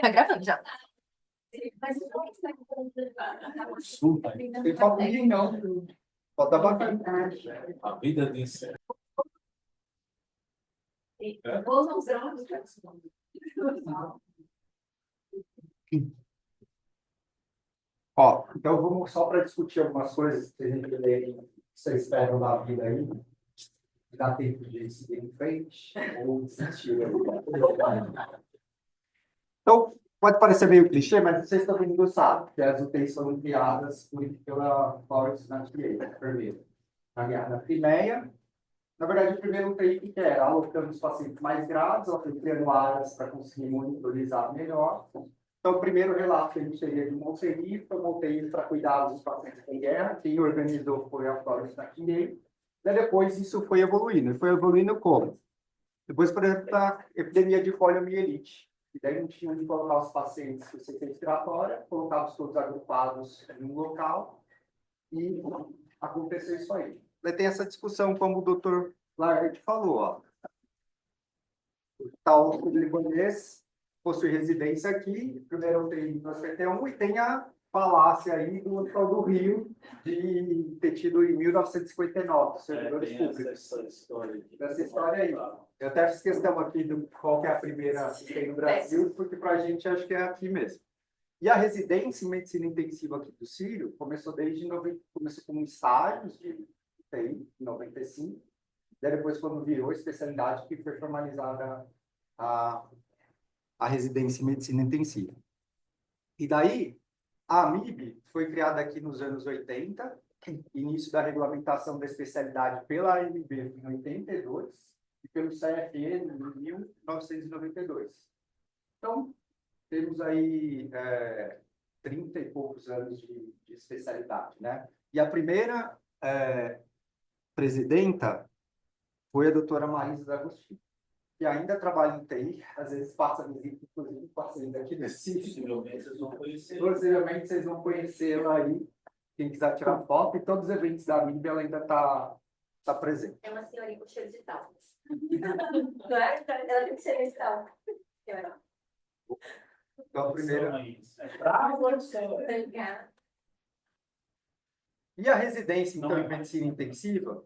Tá gravando já. Super. Tem papinho, não. Bota bacana. A vida disso. Ó, então vamos só para discutir algumas coisas que a gente que vocês esperam da vida aí. Dá tempo de seguir em frente ou desistir. Então, pode parecer meio clichê, mas vocês também não sabem que as UTIs foram criadas pela Florence Nightingale, primeiro. Na Crimeia, na verdade, o primeiro UTI que era alocando os pacientes mais graves, oferecendo áreas para conseguir monitorizar melhor. Então, o primeiro relato que a gente teria de Montseny foi uma UTI para cuidar dos pacientes em guerra. Quem organizou foi a Florence Nightingale. Daí depois isso foi evoluindo. E foi evoluindo como? Depois, por exemplo, da epidemia de poliomielite. E daí não tinha onde colocar os pacientes com ciência respiratória, colocava todos agrupados em um local e aconteceu isso aí. Daí tem essa discussão, como o Dr. Laerte falou, ó. O tal libanês possui residência aqui, primeiro tem no SPT1 e tem a falácia aí do Hospital do Rio de ter tido em 1959, servidores públicos. Essa história aí. Eu até fiz questão aqui do qual que é a primeira que tem no Brasil, porque para a gente acho que é aqui mesmo. E a residência em medicina intensiva aqui do Sírio começou começou com estágios de UTI, em 95. Daí depois, quando virou especialidade, que foi formalizada a residência em medicina intensiva. E daí, a AMIB foi criada aqui nos anos 80, início da regulamentação da especialidade pela AMB em 82 e pelo CFE em 1992. Então, temos aí 30 e poucos anos de especialidade, né? E a primeira presidenta foi a doutora Marisa D'Agostino, que ainda trabalha em TI, às vezes passa visita, inclusive, paciente aqui nesse sítio. Possivelmente vocês vão conhecê-la aí, quem quiser tirar foto, e todos os eventos da MIB ela ainda está presente. É uma senhorinha com cheiro de tal. Não é? Ela tem cheiro de tal. Então, a primeira... E a residência, então, em medicina intensiva,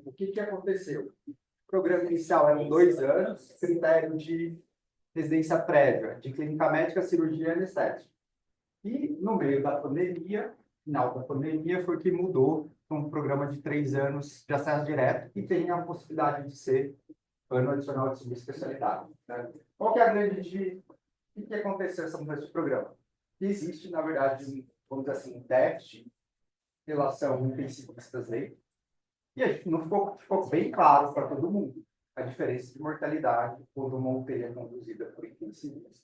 o que aconteceu? O programa inicial eram 2 anos, critério de residência prévia, de clínica médica, cirurgia e anestésia. E, no meio da pandemia, final da pandemia, foi que mudou para um programa de 3 anos de acesso direto, que tem a possibilidade de ser ano adicional de subespecialidade. Né? Qual que é a grande... O que aconteceu essa mudança de programa? Existe, na verdade, vamos dizer assim, um déficit em relação ao intensivistas aí, e a gente não ficou bem claro para todo mundo a diferença de mortalidade quando uma UTI é conduzida por intensivistas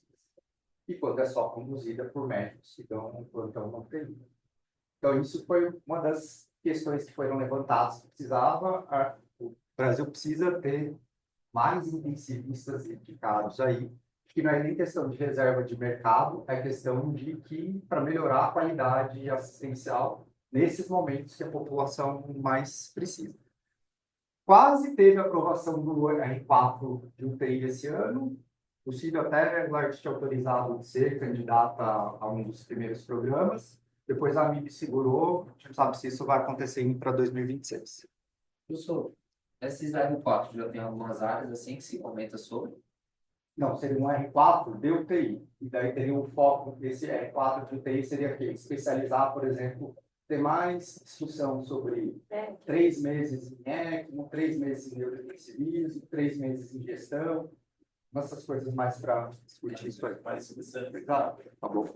e quando é só conduzida por médicos que dão um plantão na UTI. Então, isso foi uma das questões que foram levantadas que precisava, o Brasil precisa ter mais intensivistas indicados aí, que não é nem questão de reserva de mercado, é questão de que, para melhorar a qualidade assistencial nesses momentos que a população mais precisa. Quase teve a aprovação do R4 de UTI esse ano, possível até ser autorizado de ser candidata a um dos primeiros programas. Depois a AMIB segurou, a gente não sabe se isso vai acontecer para 2026. Professor, esses R4 já tem algumas áreas assim que se comenta sobre? Não, seria um R4 de UTI. E daí teria o foco desse R4 de UTI seria aqui, especializar, por exemplo, ter mais discussão sobre 3 meses em ECMO, 3 meses em neurointensivismo, 3 meses em gestão, essas coisas mais para discutir isso aí. Tá bom.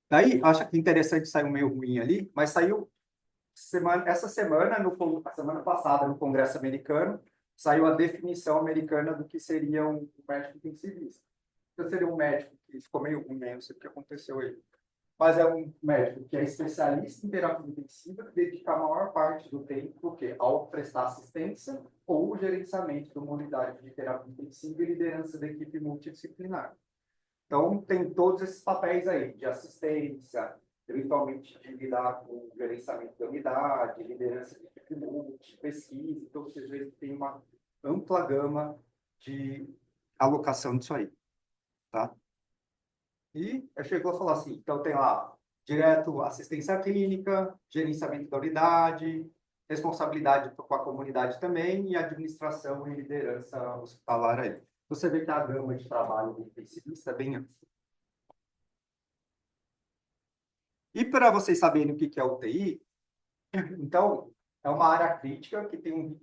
Daí, acho que interessante, saiu meio ruim ali, mas saiu essa semana, a semana passada, no Congresso americano, saiu a definição americana do que seria um médico intensivista. Então, seria um médico que ficou meio ruim, não sei o que aconteceu aí. Mas é um médico que é especialista em terapia intensiva, que dedica a maior parte do tempo ao prestar assistência ou gerenciamento de uma unidade de terapia intensiva e liderança da equipe multidisciplinar. Então, tem todos esses papéis aí, de assistência, eventualmente de lidar com o gerenciamento da unidade, liderança de equipe de pesquisa, então vocês veem que tem uma ampla gama de alocação disso aí, tá? E eu chegou a falar assim, então tem lá direto assistência clínica, gerenciamento da unidade, responsabilidade com a comunidade também e administração e liderança hospitalar aí. Você vê que a gama de trabalho do intensivista é bem ampla. E para vocês saberem o que é UTI, então, é uma área crítica que tem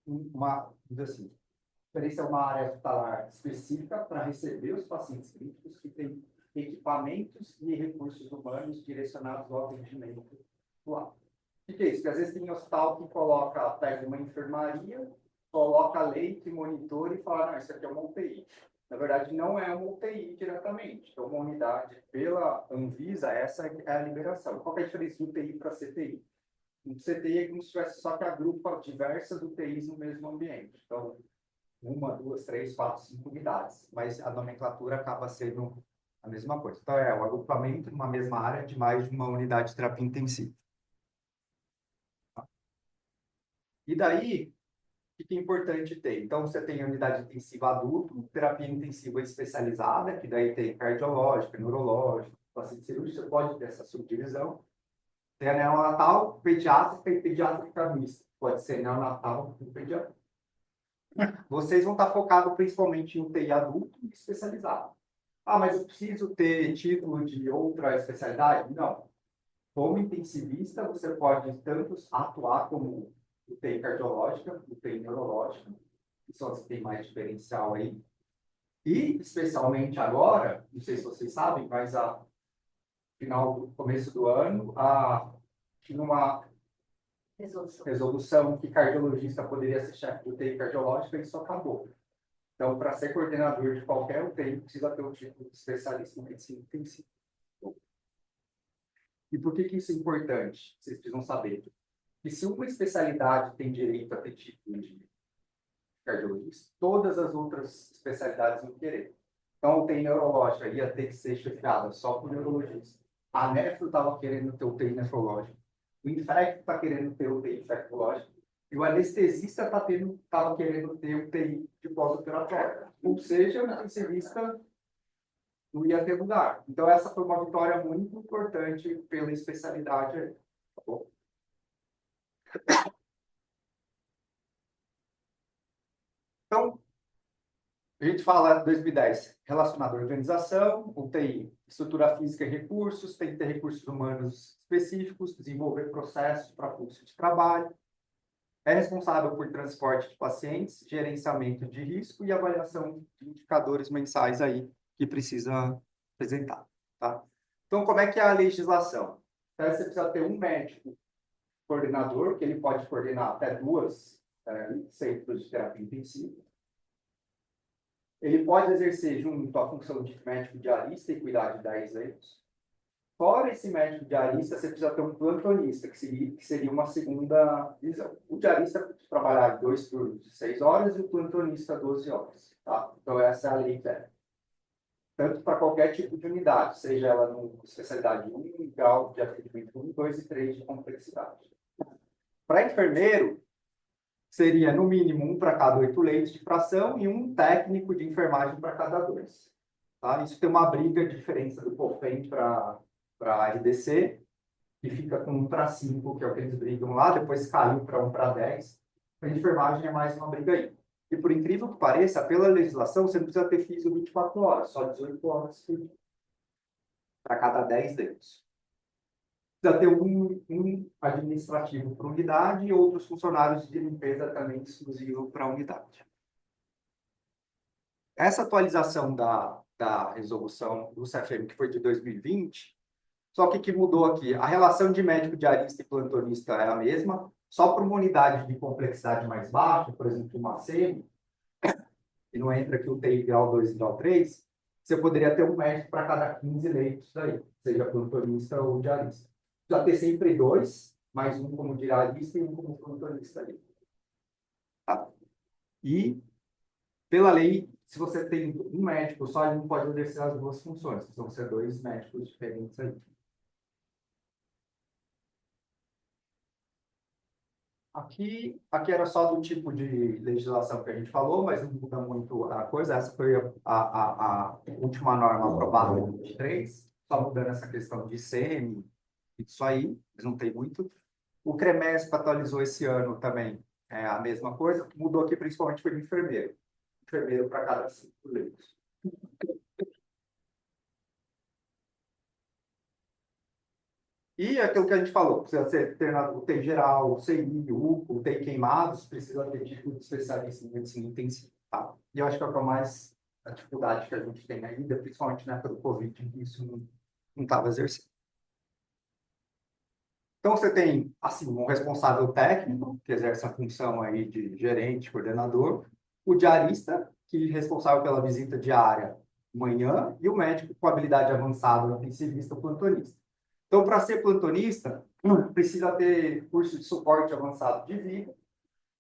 uma, assim, diferença é uma área hospitalar específica para receber os pacientes críticos que tem equipamentos e recursos humanos direcionados ao atendimento lá. O que é isso? Porque às vezes tem hospital que coloca, pega uma enfermaria, coloca leite, monitor e fala, não, isso aqui é uma UTI. Na verdade, não é uma UTI diretamente. Então, uma unidade pela Anvisa, essa é a liberação. Qual é a diferença de UTI para CTI? Um CTI é como se tivesse só que agrupa diversas UTIs no mesmo ambiente. Então, 1, 2, 3, 4, 5 unidades. Mas a nomenclatura acaba sendo a mesma coisa. Então, é o agrupamento numa mesma área de mais de uma unidade de terapia intensiva. E daí, o que é importante ter? Então, você tem a unidade intensiva adulto, terapia intensiva especializada, que daí tem cardiológica, neurológica, paciente cirúrgico, você pode ter essa subdivisão. Tem a neonatal, pediátrica e pediátrica mista. Pode ser neonatal e pediátrica. Vocês vão estar focados principalmente em UTI adulto e especializado. Ah, mas eu preciso ter título de outra especialidade? Não. Como intensivista, você pode tanto atuar como UTI cardiológica, UTI neurológica, que são as que têm mais diferencial aí. E, especialmente agora, não sei se vocês sabem, mas a final do começo do ano, tinha uma resolução que cardiologista poderia ser chefe de UTI cardiológica e isso acabou. Então, para ser coordenador de qualquer UTI, precisa ter o título de especialista em medicina intensiva. E por que isso é importante? Vocês precisam saber. Que se uma especialidade tem direito a ter título de cardiologista, todas as outras especialidades vão querer. Então, tem neurológica, ia ter que ser chefiada só por neurologista. A nefro estava querendo ter UTI nefrológica. O infecto está querendo ter UTI infectológica. E o anestesista estava querendo ter UTI de pós-operatório. Ou seja, o intensivista não ia ter lugar. Então, essa foi uma vitória muito importante pela especialidade. Tá bom? Então, a gente fala 2010, relacionado à organização, UTI, estrutura física e recursos, tem que ter recursos humanos específicos, desenvolver processos para fluxo de trabalho, é responsável por transporte de pacientes, gerenciamento de risco e avaliação de indicadores mensais aí que precisa apresentar, tá? Então, como é que é a legislação? Então, você precisa ter um médico coordenador, que ele pode coordenar até 2 centros de terapia intensiva. Ele pode exercer junto a função de médico diarista e cuidar de 10 leitos. Fora esse médico diarista, você precisa ter um plantonista, que seria uma segunda visão. O diarista pode trabalhar 2 turnos de 6 horas e o plantonista 12 horas. Tá? Então, essa é a lei técnica. Tanto para qualquer tipo de unidade, seja ela numa especialidade 1, grau de atendimento 1, 2 e 3 de complexidade. Para enfermeiro, seria no mínimo 1 para cada 8 leitos de fração e um técnico de enfermagem para cada 2. Tá? Isso tem uma briga, diferença do COFEM para a RDC, que fica com 1 para 5, que é o que eles brigam lá, depois caiu para 1 para 10. A enfermagem é mais uma briga aí. E por incrível que pareça, pela legislação, você não precisa ter físio 24 horas, só 18 horas por dia, para cada 10 leitos. Precisa ter um administrativo por unidade e outros funcionários de limpeza também exclusivo para a unidade. Essa atualização da resolução do CFM, que foi de 2020, só que o que mudou aqui? A relação de médico diarista e plantonista é a mesma, só para uma unidade de complexidade mais baixa, por exemplo, uma SEMI, que não entra aqui o TI grau 2 e grau 3, você poderia ter um médico para cada 15 leitos daí, seja plantonista ou diarista. Precisa ter sempre 2, mais um como diarista e um como plantonista ali. Tá? E, pela lei, se você tem um médico só, ele não pode exercer as 2 funções, precisam ser 2 médicos diferentes aí. Aqui era só do tipo de legislação que a gente falou, mas não muda muito a coisa. Essa foi a última norma aprovada em 23, só mudando essa questão de ICM, isso aí, mas não tem muito. O CREMESP atualizou esse ano também, a mesma coisa. O que mudou aqui principalmente foi o enfermeiro. Enfermeiro para cada 5 leitos. E aquilo que a gente falou, precisa ter UTI geral, UCI, UPA, UTI queimados, precisa ter tipo de especialista em medicina intensiva. Tá? E eu acho que é o que é mais a dificuldade que a gente tem ainda, principalmente na época do Covid, em que isso não estava exercendo. Então, você tem, assim, um responsável técnico, que exerce a função aí de gerente, coordenador, o diarista, que é responsável pela visita diária, manhã, e o médico com habilidade avançada, o intensivista, o plantonista. Então, para ser plantonista, precisa ter curso de suporte avançado de vida,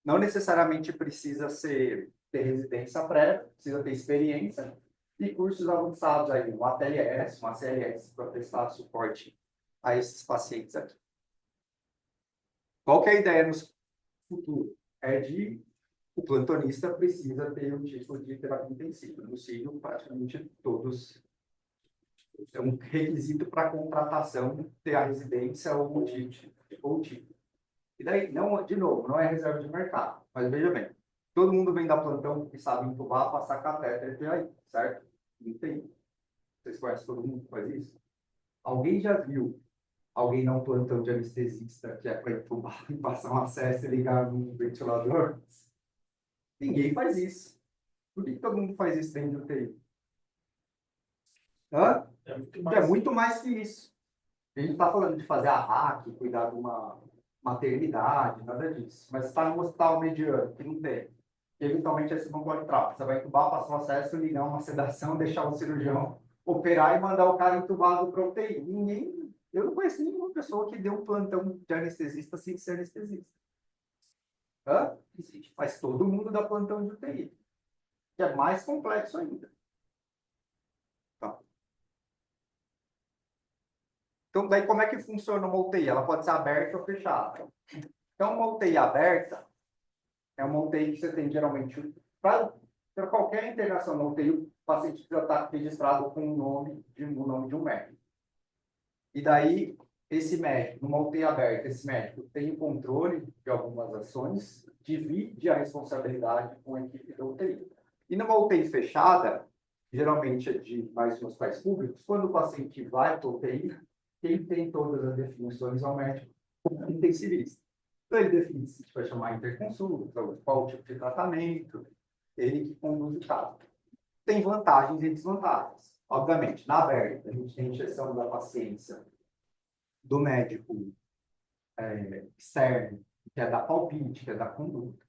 não necessariamente precisa ter residência prévia, precisa ter experiência, e cursos avançados aí, um ATLS, uma CLS, para prestar suporte a esses pacientes aqui. Qual que é a ideia no futuro? É de o plantonista precisa ter um título de terapia intensiva. No CIGO, praticamente todos. É um requisito para contratação ter a residência ou o título. E daí, não, de novo, não é reserva de mercado. Mas veja bem, todo mundo vem da plantão e sabe entubar, passar catéter por aí, certo? Não tem. Vocês conhecem todo mundo que faz isso? Alguém já viu alguém não plantão de anestesista, que é para entubar e passar uma cesta e ligar no ventilador? Ninguém faz isso. Por que todo mundo faz isso dentro do UTI? Hã? É muito mais que isso. A gente não está falando de fazer a hack, cuidar de uma maternidade, nada disso. Mas está num hospital mediano, que não tem. E, eventualmente, esse não pode entrar. Você vai entubar, passar um acesso, ligar uma sedação, deixar o cirurgião operar e mandar o cara entubado para UTI. Eu não conheço nenhuma pessoa que deu um plantão de anestesista sem ser anestesista. Hã? Mas todo mundo dá plantão de UTI. Que é mais complexo ainda. Tá. Então, daí como é que funciona uma UTI? Ela pode ser aberta ou fechada. Então, uma UTI aberta é uma UTI que você tem geralmente para qualquer internação na UTI, o paciente precisa estar registrado com o nome de um médico. E daí, esse médico, numa UTI aberta, esse médico tem o controle de algumas ações, divide a responsabilidade com a equipe da UTI. E numa UTI fechada, geralmente é de mais hospitais públicos, quando o paciente vai para a UTI, quem tem todas as definições é o médico intensivista. Então, ele define se vai chamar interconsulta, qual o tipo de tratamento, ele que conduz o caso. Tem vantagens e desvantagens. Obviamente, na aberta, a gente tem injeção da paciência do médico externo, que é da palpite, que é da conduta.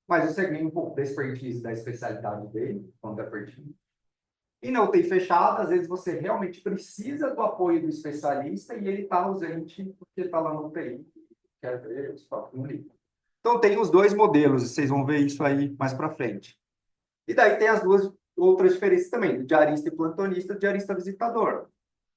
Mas você ganha um pouco da expertise da especialidade dele, quando é pertinente. E na UTI fechada, às vezes você realmente precisa do apoio do especialista e ele está ausente porque está lá no UTI. Quer ver, os papos não ligam. Então, tem os dois modelos, e vocês vão ver isso aí mais para frente. E daí tem as duas outras diferenças também, do diarista e plantonista, do diarista visitador.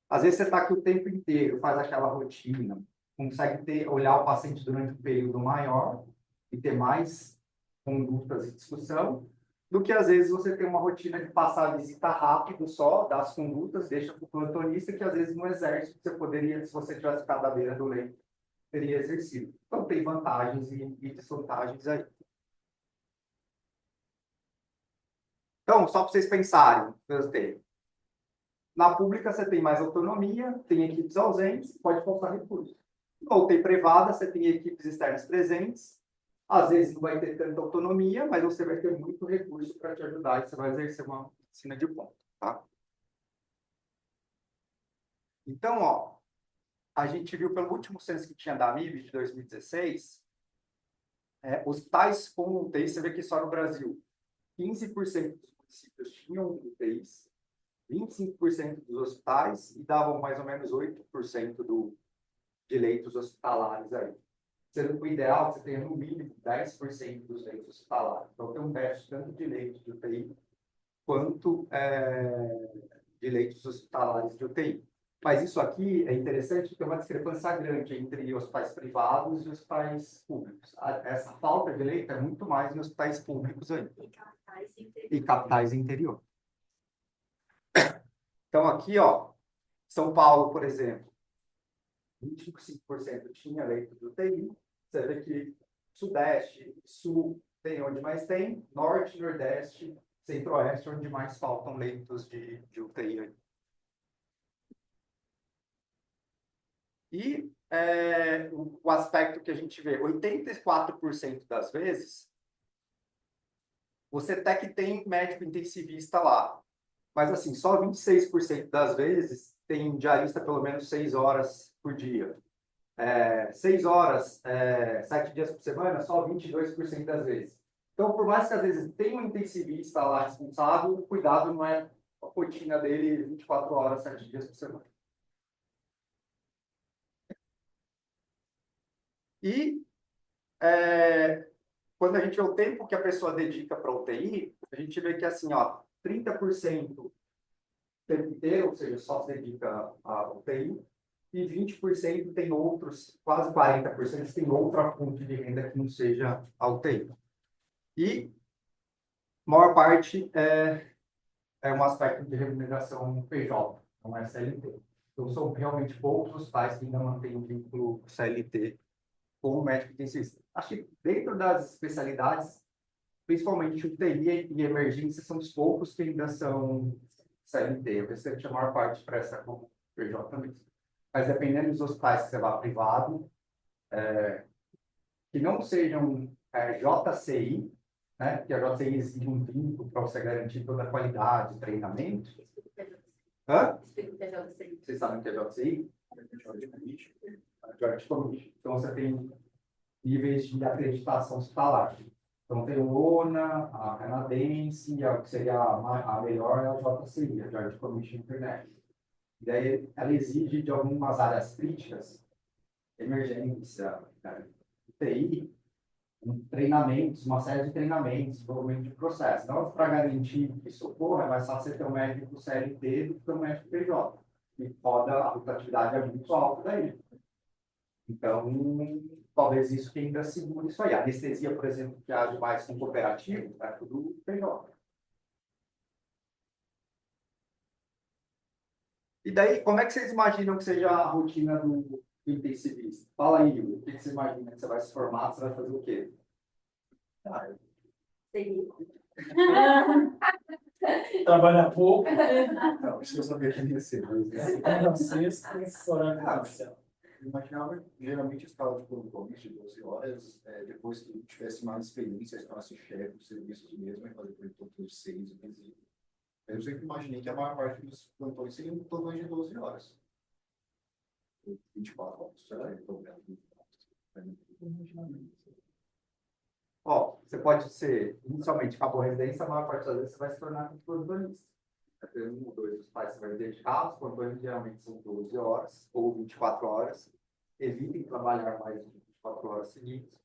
Às vezes você está aqui o tempo inteiro, faz aquela rotina, consegue olhar o paciente durante um período maior e ter mais condutas e discussão, do que às vezes você tem uma rotina de passar a visita rápido só, dar as condutas, deixa para o plantonista, que às vezes no exército você poderia, se você tivesse ficado à beira do leito, teria exercido. Então tem vantagens e desvantagens aí. Então, só para vocês pensarem, na pública você tem mais autonomia, tem equipes ausentes, pode faltar recursos. Na UTI privada você tem equipes externas presentes, às vezes não vai ter tanta autonomia, mas você vai ter muito recurso para te ajudar e você vai exercer uma medicina de ponta, tá? Então, ó, a gente viu pelo último censo que tinha da MIB de 2016, hospitais com UTI, você vê que só no Brasil, 15% dos municípios tinham UTIs, 25% dos hospitais e davam mais ou menos 8% de leitos hospitalares aí. Sendo que o ideal é que você tenha no mínimo 10% dos leitos hospitalares. Então, tem um déficit tanto de leitos de UTI quanto de leitos hospitalares de UTI. Mas isso aqui é interessante porque tem uma discrepância grande entre hospitais privados e hospitais públicos. Essa falta de leito é muito mais em hospitais públicos ainda. E capitais interior. Então, aqui, ó, São Paulo, por exemplo, 25% tinha leito de UTI. Você vê que Sudeste, Sul tem onde mais tem, Norte, Nordeste, Centro-Oeste, onde mais faltam leitos de UTI. E o aspecto que a gente vê, 84% das vezes, você até que tem médico intensivista lá. Mas, assim, só 26% das vezes tem diarista pelo menos 6 horas por dia. 6 horas, 7 dias por semana, só 22% das vezes. Então, por mais que às vezes tenha um intensivista lá responsável, o cuidado não é a rotina dele 24 horas, 7 dias por semana. E quando a gente vê o tempo que a pessoa dedica para UTI, a gente vê que assim, ó, 30% o tempo inteiro, ou seja, só se dedica à UTI, e 20% tem outros, quase 40% tem outra fonte de renda que não seja a UTI. E a maior parte é um aspecto de remuneração PJ, não é CLT. Então, são realmente poucos os pais que ainda mantêm um vínculo CLT com o médico intensivista. Acho que dentro das especialidades, principalmente UTI e emergência, são os poucos que ainda são CLT. O restante, a maior parte presta como PJ também. Mas dependendo dos hospitais que você vá privado, que não sejam JCI, né? Que a JCI exige um vínculo para você garantir toda a qualidade, treinamento. Hã? Vocês sabem o que é JCI? Joint Commission. Então, você tem níveis de acreditação hospitalar. Então, tem o ONA, a canadense, a que seria a melhor é a JCI, a Joint Commission Internet. E daí, ela exige de algumas áreas críticas, emergência, UTI, treinamentos, uma série de treinamentos, desenvolvimento de processo. Então, para garantir que isso ocorra, é mais fácil você ter um médico CLT do que um médico PJ. E roda a rotatividade é muito alta daí. Então, talvez isso que ainda segure isso aí. A anestesia, por exemplo, que age mais com cooperativo, é tudo PJ. E daí, como é que vocês imaginam que seja a rotina do intensivista? Fala aí, Yuri, o que você imagina que você vai se formar, você vai fazer o quê? Trabalhar pouco, Não, isso eu sabia que ia ser. segunda a sexta, horário comercial. Eu imaginava, geralmente, a escala de plantões de 12 horas, depois que tivesse mais experiência, se tornasse chefe dos serviços mesmo, e fazer plantões de 6 ou 15. Eu sempre imaginei que a maior parte dos plantões seriam plantões de 12 horas. 24 horas, sei lá, então, Ó, você pode ser, inicialmente, acabou a residência, a maior parte das vezes você vai se tornar plantonista. Até 1 ou 2 dos pais você vai dedicar, os plantões geralmente são 12 horas ou 24 horas. Evitem trabalhar mais de 24 horas seguidas.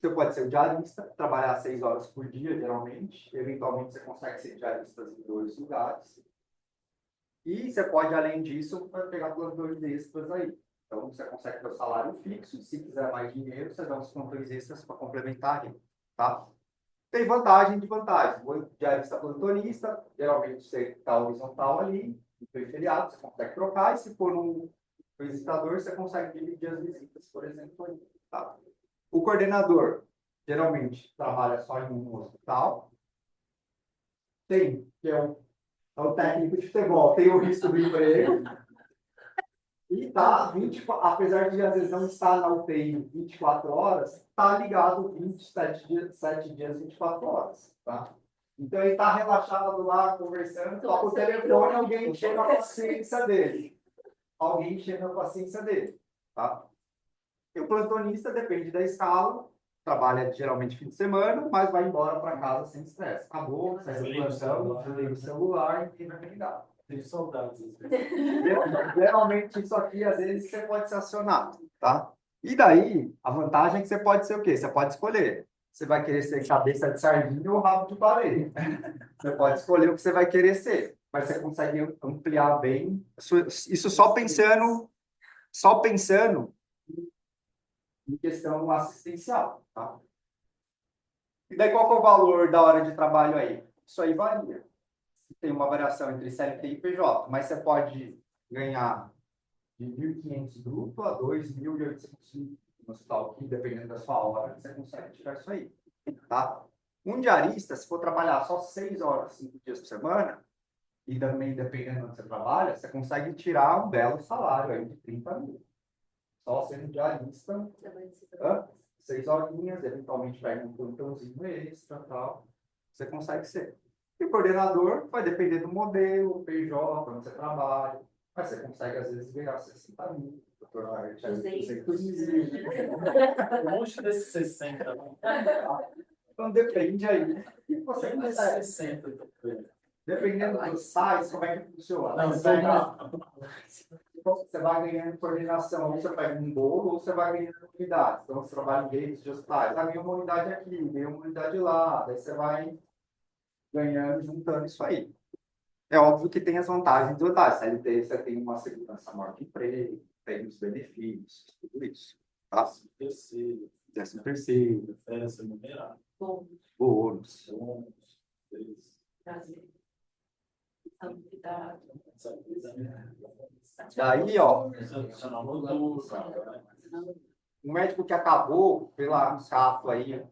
Você pode ser o diarista, trabalhar 6 horas por dia, geralmente. Eventualmente, você consegue ser diarista em 2 lugares. E você pode, além disso, pegar plantões extras aí. Então, você consegue ter o salário fixo. Se quiser mais dinheiro, você dá uns plantões extras para complementar a renda, tá? Tem vantagem de vantagem. O diarista plantonista, geralmente você está horizontal ali, no feriado, você consegue trocar. E se for um visitador, você consegue dividir as visitas, por exemplo. Ali, tá? O coordenador, geralmente, trabalha só em um hospital. Tem, que é o técnico de futebol, tem o risco do emprego. E tá, apesar de às vezes não estar na UTI 24 horas, está ligado 27 dias, 7 dias, 24 horas. Tá? Então ele está relaxado lá, conversando, toca o telefone, alguém chega a paciência dele. Alguém chega a paciência dele. Tá? E o plantonista depende da escala, trabalha geralmente fim de semana, mas vai embora para casa sem estresse. Acabou, sai do plantão, desliga o celular e vai ligar. Tenho saudades. Geralmente isso aqui, às vezes, você pode ser acionado, tá? E daí, a vantagem é que você pode ser o quê? Você pode escolher. Você vai querer ser cabeça de sardinha ou rabo de baleia. Você pode escolher o que você vai querer ser. mas você consegue ampliar bem. Isso só pensando em questão assistencial, tá? E daí qual que é o valor da hora de trabalho aí? Isso aí varia. Tem uma variação entre CLT e PJ, mas você pode ganhar de 1.500 bruto a 2.800 no hospital, que dependendo da sua hora, você consegue tirar isso aí, tá? Um diarista, se for trabalhar só 6 horas, 5 dias por semana, e também dependendo de onde você trabalha, você consegue tirar um belo salário aí de 30 mil. Só sendo diarista, 6 horinhas, eventualmente pega um plantãozinho extra e tal, você consegue ser. E o coordenador vai depender do modelo, PJ, onde você trabalha, mas você consegue às vezes ganhar 60 mil. Doutor Arte, 200 mil. Um monte desses 60. Então depende aí. E você Tem desses consegue. 60. Dependendo do site, como é que funciona? Não, Você então, você vai ganhando coordenação, ou você pega um bolo, ou você vai ganhando unidades. Então, você trabalha em redes de hospitais. Ah, ganhei uma unidade aqui, ganhei uma unidade lá. Daí você vai ganhando, juntando isso aí. É óbvio que tem as vantagens e desvantagens. CLT, você tem uma segurança maior de emprego, tem os benefícios, tudo isso. Tá? terceiro, 13º, férias remuneradas, bônus. bônus, três, Daí, ó, adicional noturno, um médico que acabou pela CAPO aí,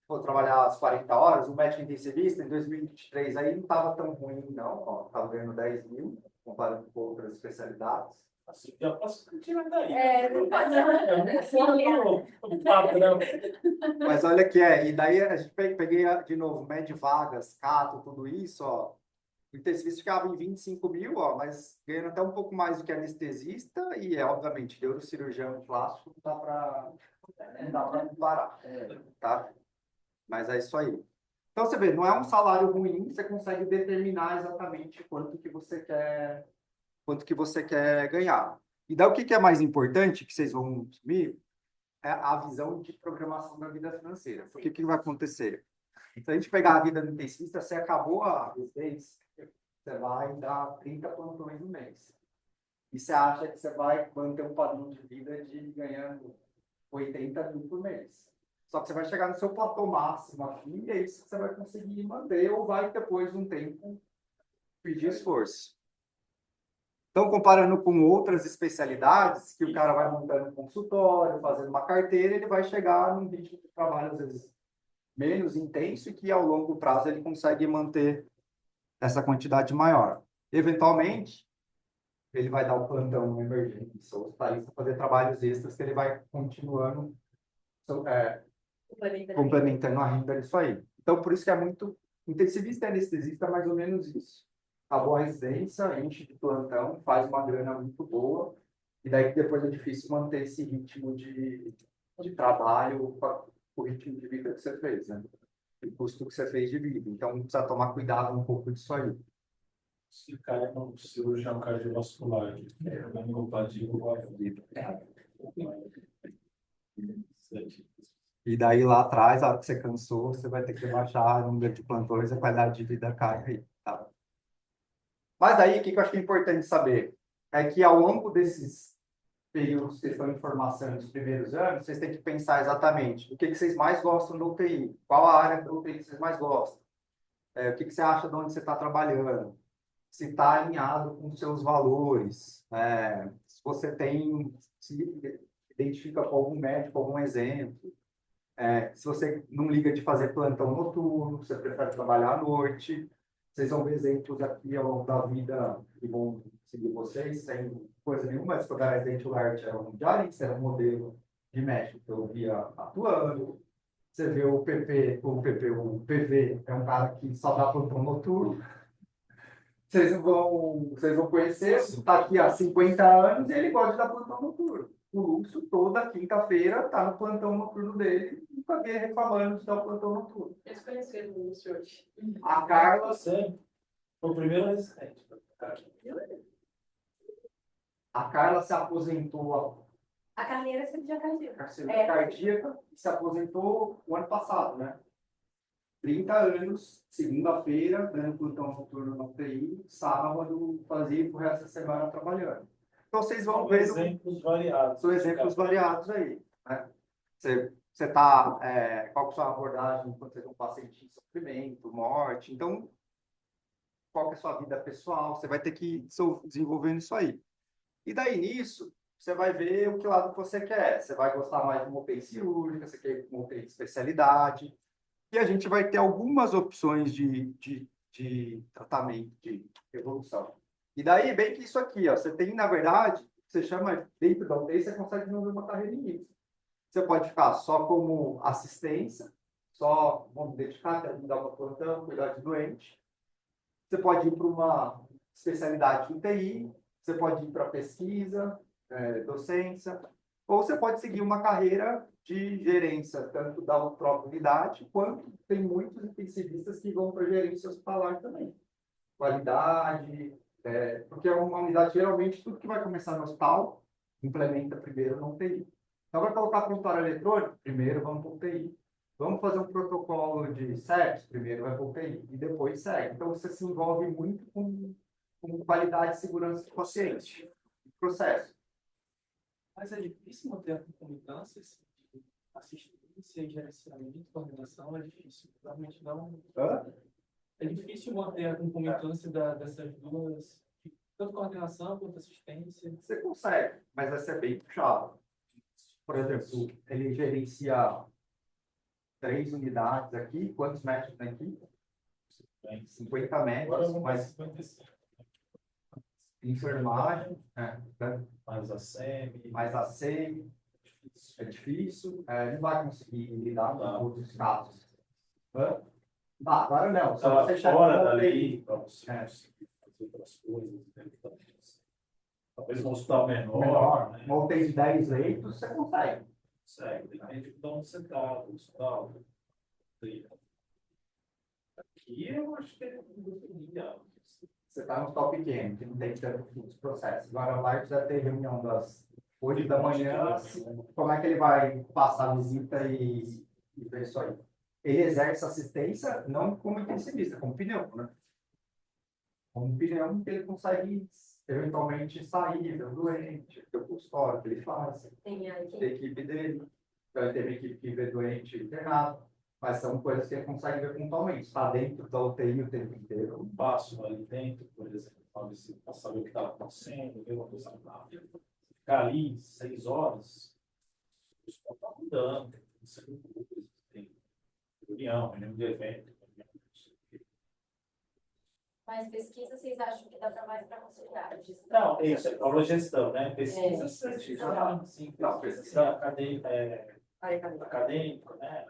for trabalhar as 40 horas, um médico intensivista em 2023 aí não estava tão ruim, não. Ó, estava ganhando 10 mil, comparando com outras especialidades. assim que eu posso tirar daí. Não pode O padrão. Mas olha e daí a gente peguei de novo, médio vagas, cato, tudo isso, ó. O intensivista ficava em 25 mil, ó, mas ganhando até um pouco mais do que anestesista e, obviamente, neurocirurgião plástico não dá para comparar, tá? Mas é isso aí. Então, você vê, não é um salário ruim, você consegue determinar exatamente quanto que você quer ganhar. E daí o que é mais importante, que vocês vão assumir, é a visão de programação da vida financeira. Porque o que vai acontecer? Se a gente pegar a vida do intensivista, você acabou a residência, você vai dar 30 plantões no mês. E você acha que você vai manter um padrão de vida de ganhando 80 mil por mês. Só que você vai chegar no seu platô máximo aqui, e é isso que você vai conseguir manter, ou vai, depois de um tempo, pedir esforço. Então, comparando com outras especialidades, que o cara vai montando um consultório, fazendo uma carteira, ele vai chegar num ritmo de trabalho, às vezes, menos intenso, e que, ao longo prazo, ele consegue manter essa quantidade maior. Eventualmente, ele vai dar o plantão no emergência, ou para fazer trabalhos extras, que ele vai continuando complementando a renda disso aí. Então, por isso que é muito intensivista e anestesista, mais ou menos isso. Acabou a residência, enche de plantão, faz uma grana muito boa, e daí depois é difícil manter esse ritmo de trabalho com o ritmo de vida que você fez, né? O custo que você fez de vida. Então, precisa tomar cuidado um pouco disso aí. Se o cara é um cirurgião cardiovascular, que é incompatível com a vida. E daí lá atrás, a hora que você cansou, você vai ter que baixar o número de plantões, a qualidade de vida cai aí, tá? Mas daí, o que eu acho que é importante saber é que ao longo desses períodos que vocês estão em formação nos primeiros anos, vocês têm que pensar exatamente o que vocês mais gostam da UTI, qual a área da UTI que vocês mais gostam, o que você acha de onde você está trabalhando, se está alinhado com os seus valores, se você se identifica com algum médico, algum exemplo, se você não liga de fazer plantão noturno, você prefere trabalhar à noite. Vocês vão ver exemplos aqui ao longo da vida que vão seguir vocês, sem coisa nenhuma. Se for da Residente Art, era um diarista, era um modelo de médico que eu via atuando. Você vê o PV é um cara que só dá plantão noturno. Vocês vão conhecer, está aqui há 50 anos e ele gosta de dar plantão noturno. O Lúcio, toda quinta-feira, está no plantão noturno dele, nunca vi reclamando de dar o plantão noturno. Eles conheceram o Lúcio hoje. A Carla, Você foi o primeiro resistente. se aposentou A carneira é cirurgia cardíaca. cardíaca e se aposentou o ano passado, né? 30 anos, segunda-feira, dando plantão noturno na UTI, sábado, fazia o resto da semana trabalhando. Então, vocês vão São ver. exemplos variados. São exemplos variados aí, né? Você tá, qual que é a sua abordagem quando você tem um paciente em sofrimento, morte? Então, qual que é a sua vida pessoal? Você vai ter que ir desenvolvendo isso aí. E daí, nisso, você vai ver o que lado que você quer. Você vai gostar mais de uma UTI cirúrgica, você quer uma UTI de especialidade. E a gente vai ter algumas opções de tratamento, de evolução. E daí, bem que isso aqui, ó, você tem, na verdade, você chama, dentro da UTI, você consegue desenvolver uma carreira em mix. Você pode ficar só como assistência, só, vamos dedicar, dar uma plantão, cuidar de doente. Você pode ir para uma especialidade de UTI, você pode ir para pesquisa, docência, ou você pode seguir uma carreira de gerência, tanto da própria unidade, quanto tem muitos intensivistas que vão para gerência hospitalar também. Qualidade, porque é uma unidade, geralmente, tudo que vai começar no hospital, implementa primeiro no UTI. Então, vai colocar prontuário eletrônico, primeiro vamos para o UTI. Vamos fazer um protocolo de sepsis, primeiro vai para o UTI, e depois segue. Então, você se envolve muito com qualidade e segurança do paciente, processo. Mas é difícil manter a concomitância, assim, de assistência e gerenciamento, coordenação, é difícil. Realmente não. É difícil manter a concomitância dessas duas, tanto coordenação quanto assistência. Você consegue, mas vai ser bem puxado. Por exemplo, ele gerencia 3 unidades aqui. Quantos médicos tem aqui? 50 Agora médicos, vamos mas 55. enfermagem, Mais a SEMI. mais a SEI, é difícil, não vai conseguir lidar com outros casos. Agora não, só Tá você chegar fora na da UTI. lei para você conseguir fazer outras coisas. Né? Talvez um hospital menor, né? Uma UTI de 10 leitos, você consegue. Consegue, depende de onde você está, do hospital. Aqui eu acho que é Você está no top pequeno, que não tem tanto fluxo de processo. Agora lá precisa ter reunião das 8 da manhã. Como é que ele vai passar a visita e ver isso aí? Ele exerce assistência não como intensivista, como pneu, né? Como pneu que ele consegue eventualmente sair do doente, do consultório que ele faz. Tem a Da equipe dele. Então, ele teve equipe que vê doente internado. Mas são coisas que ele consegue ver pontualmente. Está dentro da UTI o tempo inteiro. um passo ali dentro, por exemplo, para saber o que está acontecendo, ver uma coisa rápida. Ficar ali 6 horas, o pessoal está mudando, tem reunião, reunião de evento. Mas pesquisa, vocês acham que dá para mais para conciliar? Não, isso é prova gestão, né? Pesquisa, Sim, Não, pesquisa acadêmica, né?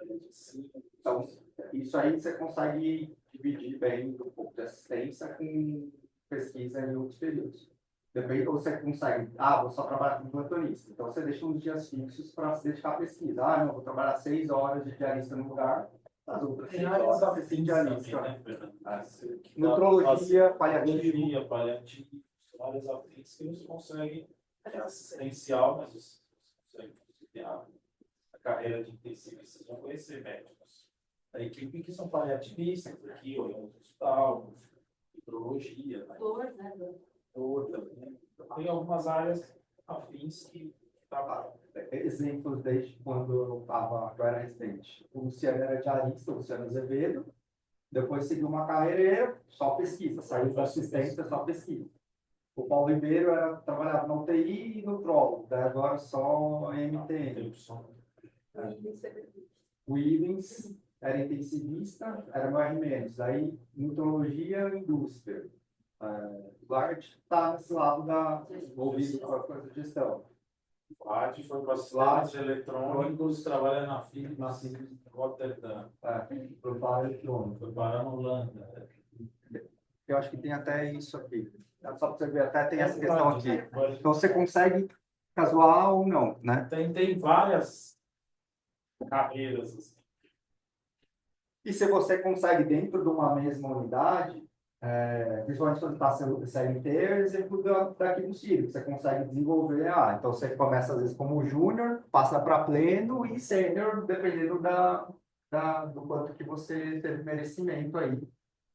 Então, isso aí você consegue dividir bem um pouco de assistência com pesquisa em outros períodos. Depende, ou você consegue, vou só trabalhar como plantonista. Então, você deixa uns dias fixos para se dedicar à pesquisa. Não, vou trabalhar 6 horas de diarista no lugar, as outras 6 horas de diarista. Nutrologia, paliativo. Paliativo, áreas afins que você consegue, é assistencial, mas você consegue conciliar a carreira de intensivista. Vocês vão conhecer médicos da equipe que são paliativistas aqui, ou em outro hospital, nutrologia, né? Também. Tem algumas áreas afins que trabalham. Exemplos desde quando eu era residente. O Luciano era diarista, o Luciano Azevedo. Depois seguiu uma carreira só pesquisa, saiu da assistência, só pesquisa. O Paulo Ribeiro trabalhava na UTI e no nutrólogo, daí agora só MTN. O Ivens era intensivista, era no R-, aí nutrologia e indústria. O Lard está nesse lado envolvido com a coisa de gestão. O Arte foi para sistemas eletrônicos, trabalha na FIB, em Rotterdam. Foi para eletrônico. Foi para a Holanda. Eu acho que tem até isso aqui. Só para você ver, até tem essa questão aqui. Então você consegue casual ou não, né? Tem várias carreiras. Assim. E se você consegue, dentro de uma mesma unidade, principalmente quando está sendo CLT, é exemplo daqui do Círio, que você consegue desenvolver. Então você começa às vezes como júnior, passa para pleno e sênior, dependendo do quanto que você teve merecimento aí,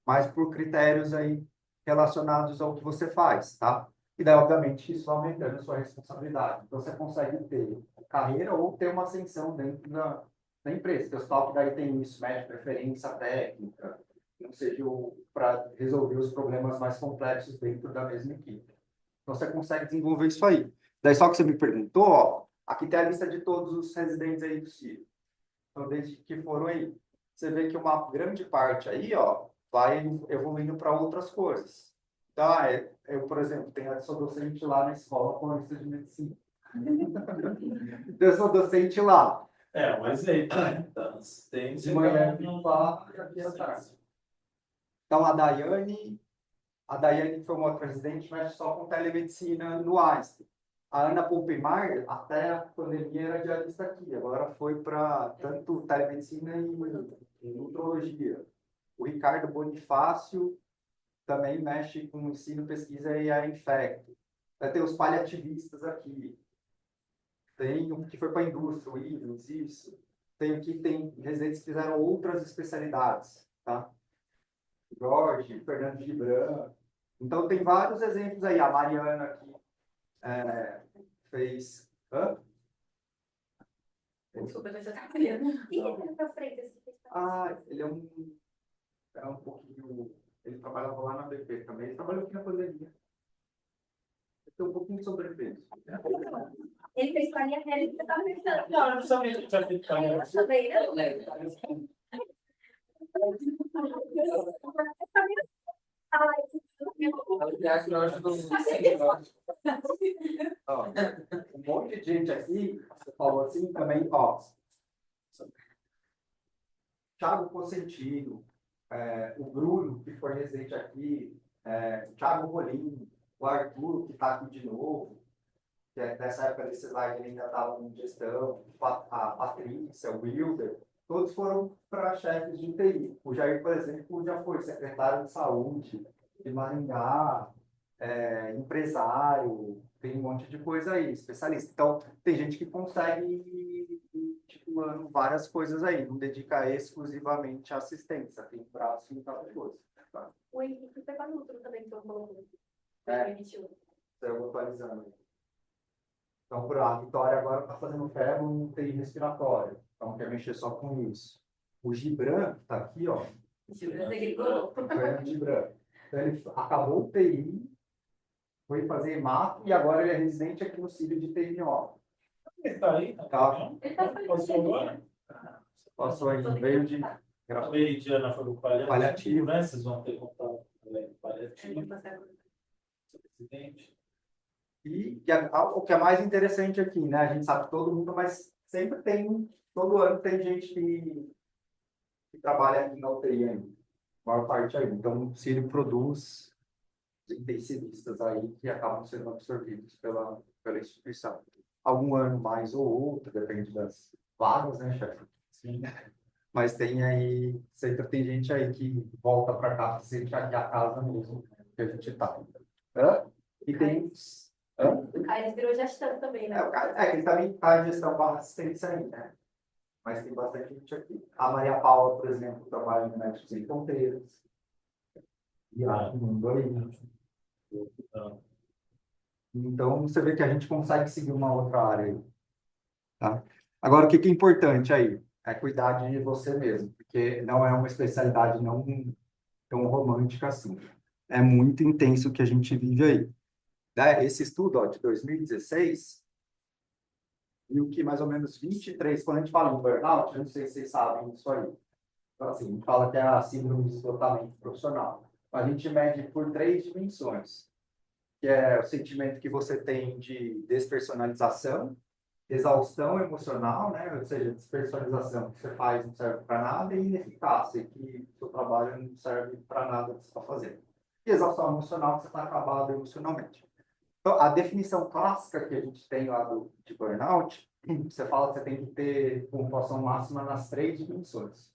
mas por critérios aí relacionados ao que você faz, tá? E daí, obviamente, isso vai aumentando a sua responsabilidade. Então, você consegue ter carreira ou ter uma ascensão dentro da empresa. Porque os que daí tem isso, mede preferência técnica, não seja para resolver os problemas mais complexos dentro da mesma equipe. Então, você consegue desenvolver isso aí. Daí, só que você me perguntou, ó, aqui tem a lista de todos os residentes aí do Ciro. Então, desde que foram aí. Você vê que uma grande parte aí, ó, vai evoluindo para outras coisas. Então, eu, por exemplo, sou docente lá na escola paulista de medicina. Eu sou docente lá. É, um exemplo, né? Então, tem De manhã, e aqui à tarde. Então, a Daiane foi uma outra residente, mas só com telemedicina no Einstein. A Ana Pompemar, até a pandemia, era diarista aqui. Agora foi para tanto telemedicina e nutrologia. O Ricardo Bonifácio também mexe com ensino, pesquisa e a infecto. Vai ter os paliativistas aqui. Tem um que foi para a indústria, o Ivens, isso. Tem residentes que fizeram outras especialidades, tá? Jorge, Fernando Gibran. Então, tem vários exemplos aí. A Mariana aqui fez... Hã? Desculpa, eu já estava olhando. Ih, ele tá frente, esse que está. Ah, ele é um pouquinho... Ele trabalhava lá na BP também. Ele trabalhou aqui na pandemia. Ele tem um pouquinho de sobrepeso. Ele fez com a minha pele, você estava pensando. Não, não sabia que tinha feito carreira. Eu também, não. Ó, um monte de gente aqui, você falou assim também, ó. Thiago Cosentino, o Bruno, que foi residente aqui, o Thiago Rolim, o Arthur, que está aqui de novo, que nessa época desse slide ele ainda estava em gestão, a Patrícia, o Wilder, todos foram para chefes de TI. O Jair, por exemplo, já foi secretário de saúde de Maringá, empresário, tem um monte de coisa aí, especialista. Então, tem gente que consegue ir titulando várias coisas aí, não dedica exclusivamente à assistência, tem braço em cada coisa. Tá? O Henrique foi para Nutro também, que eu coloquei. É. Eu vou atualizando. Então, a Vitória agora está fazendo ferro no UTI respiratório. Então, quer mexer só com isso. O Gibran, que está aqui, ó. O Fernando Gibran. Então, ele acabou o TI, foi fazer hemato e agora ele é residente aqui no Círio de TNO. Ele tá aí? Tá. Ele tá Passou agora? Passou aí, veio de A Meridiana foi o paliativo, Paliativo. né? Vocês vão ter contato com o paliativo. Presidente. O que é mais interessante aqui, né? A gente sabe que todo mundo, mas sempre todo ano tem gente que trabalha aqui na UTI ainda. A maior parte aí. Então, o Círio produz intensivistas aí que acabam sendo absorvidos pela instituição. Algum ano mais ou outro, depende das vagas, né, chefe? Sim. Mas tem aí, sempre tem gente aí que volta para cá, se sente aqui a casa mesmo, que a gente está. E tem... O Caio virou gestão também, né? Ele também está em gestão barra assistência aí, né? Mas tem bastante gente aqui. A Maria Paula, por exemplo, trabalha no Médicos Sem Fronteiras. E a Mundo aí. Então, você vê que a gente consegue seguir uma outra área aí. Tá? Agora, o que é importante aí? É cuidar de você mesmo, porque não é uma especialidade não tão romântica assim. É muito intenso o que a gente vive aí. Esse estudo, ó, de 2016, viu que mais ou menos 23, quando a gente fala em burnout, eu não sei se vocês sabem disso aí. Então, assim, a gente fala que é a síndrome de esgotamento profissional. A gente mede por 3 dimensões, que é o sentimento que você tem de despersonalização, exaustão emocional, né? Ou seja, despersonalização que você faz não serve para nada, e ineficácia, que o seu trabalho não serve para nada que você está fazendo. E exaustão emocional, que você está acabado emocionalmente. Então, a definição clássica que a gente tem lá de burnout, você fala que você tem que ter pontuação máxima nas 3 dimensões.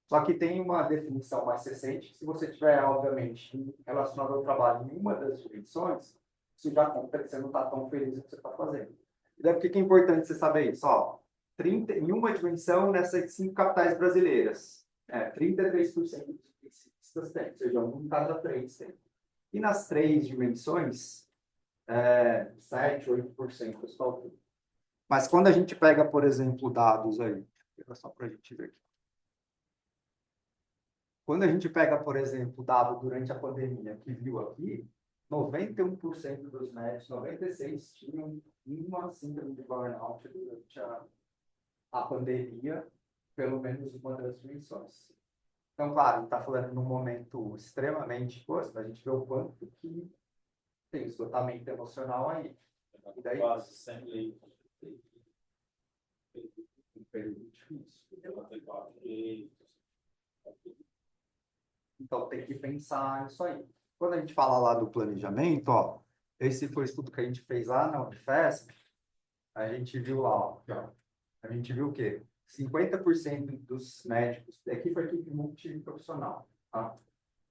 Só que tem uma definição mais recente, que se você tiver, obviamente, relacionado ao trabalho em uma das dimensões, isso já conta que você não está tão feliz com o que você está fazendo. E daí, por que é importante você saber isso? Ó, 30, em uma dimensão nessas 5 capitais brasileiras. 33% dos dentistas têm, ou seja, um em cada 3 tem. E nas 3 dimensões, 7, 8% só tem. Mas quando a gente pega, por exemplo, dados aí, só para a gente ver aqui. Quando a gente pega, por exemplo, dado durante a pandemia, que viu aqui, 91% dos médicos, 96% tinham uma síndrome de burnout durante a pandemia, pelo menos uma das dimensões. Então, claro, a gente está falando num momento extremamente coisa, a gente vê o quanto que tem esgotamento emocional aí. E daí, Quase sem lei. um período difícil. 94 leitos. Então, tem que pensar nisso aí. Quando a gente fala lá do planejamento, ó, esse foi o estudo que a gente fez lá na Unifesp, a gente viu lá, ó, a gente viu o quê? 50% dos médicos, aqui foi equipe multiprofissional, tá?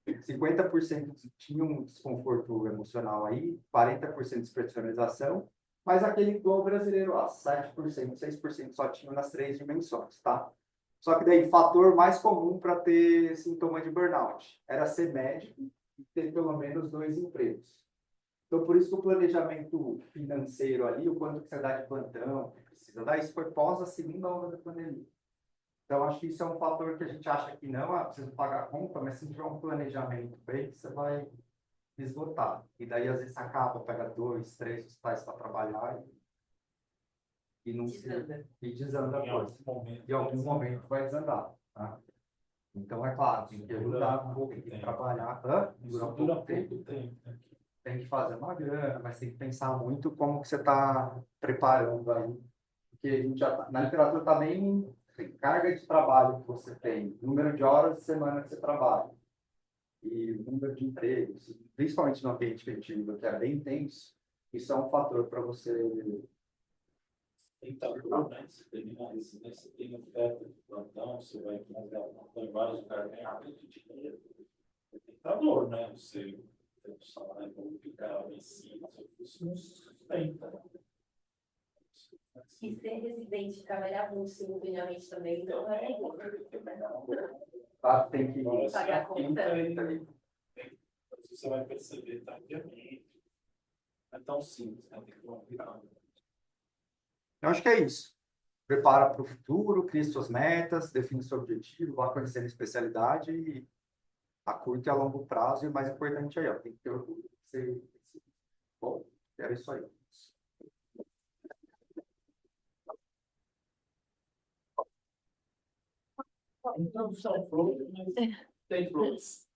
50% tinham um desconforto emocional aí, 40% de desprofissionalização, mas aquele igual brasileiro, ó, 7%, 6% só tinham nas 3 dimensões, tá? Só que daí, o fator mais comum para ter sintoma de burnout era ser médico e ter pelo menos 2 empregos. Então, por isso que o planejamento financeiro ali, o quanto que você dá de plantão, que precisa dar, isso foi pós a segunda onda da pandemia. Então, acho que isso é um fator que a gente acha que não, precisa pagar a conta, mas se tiver um planejamento bem, você vai esgotar. E daí, às vezes, acaba, pega 2, 3 hospitais para trabalhar e não Desanda. e desanda a Em coisa. algum momento. Em algum momento vai desandar. Tá? Então, é claro, tem que ajudar, tem que trabalhar. Dura Isso pouco dura tempo. pouco tempo. Né? Tem que fazer uma grana, mas tem que pensar muito como que você está preparando aí. Porque a gente já na literatura também tem carga de trabalho que você tem, número de horas de semana que você trabalha, e número de empregos, principalmente no ambiente que a gente vive, que é bem intenso, isso é um fator para você. Tem dor, né? Você termina isso, né? Você tem oferta de plantão, você vai fazer plantão em vários lugares, ganhar muito dinheiro. Tem dor, né? Você tem um salário para ficar lá em cima, isso não se sustenta. Né? E ser residente, trabalhar muito simultaneamente também não é bom. Tá? Tem que Pagar a conta. Você vai perceber tardiamente. Não é tão simples, né? Tem que tomar cuidado. Eu acho que é isso. Prepara para o futuro, crie suas metas, define seu objetivo, vá conhecendo a especialidade e a curto e a longo prazo. E o mais importante aí, ó, tem que ter orgulho de ser. Bom, era isso aí. Então, são flores, mas tem flores.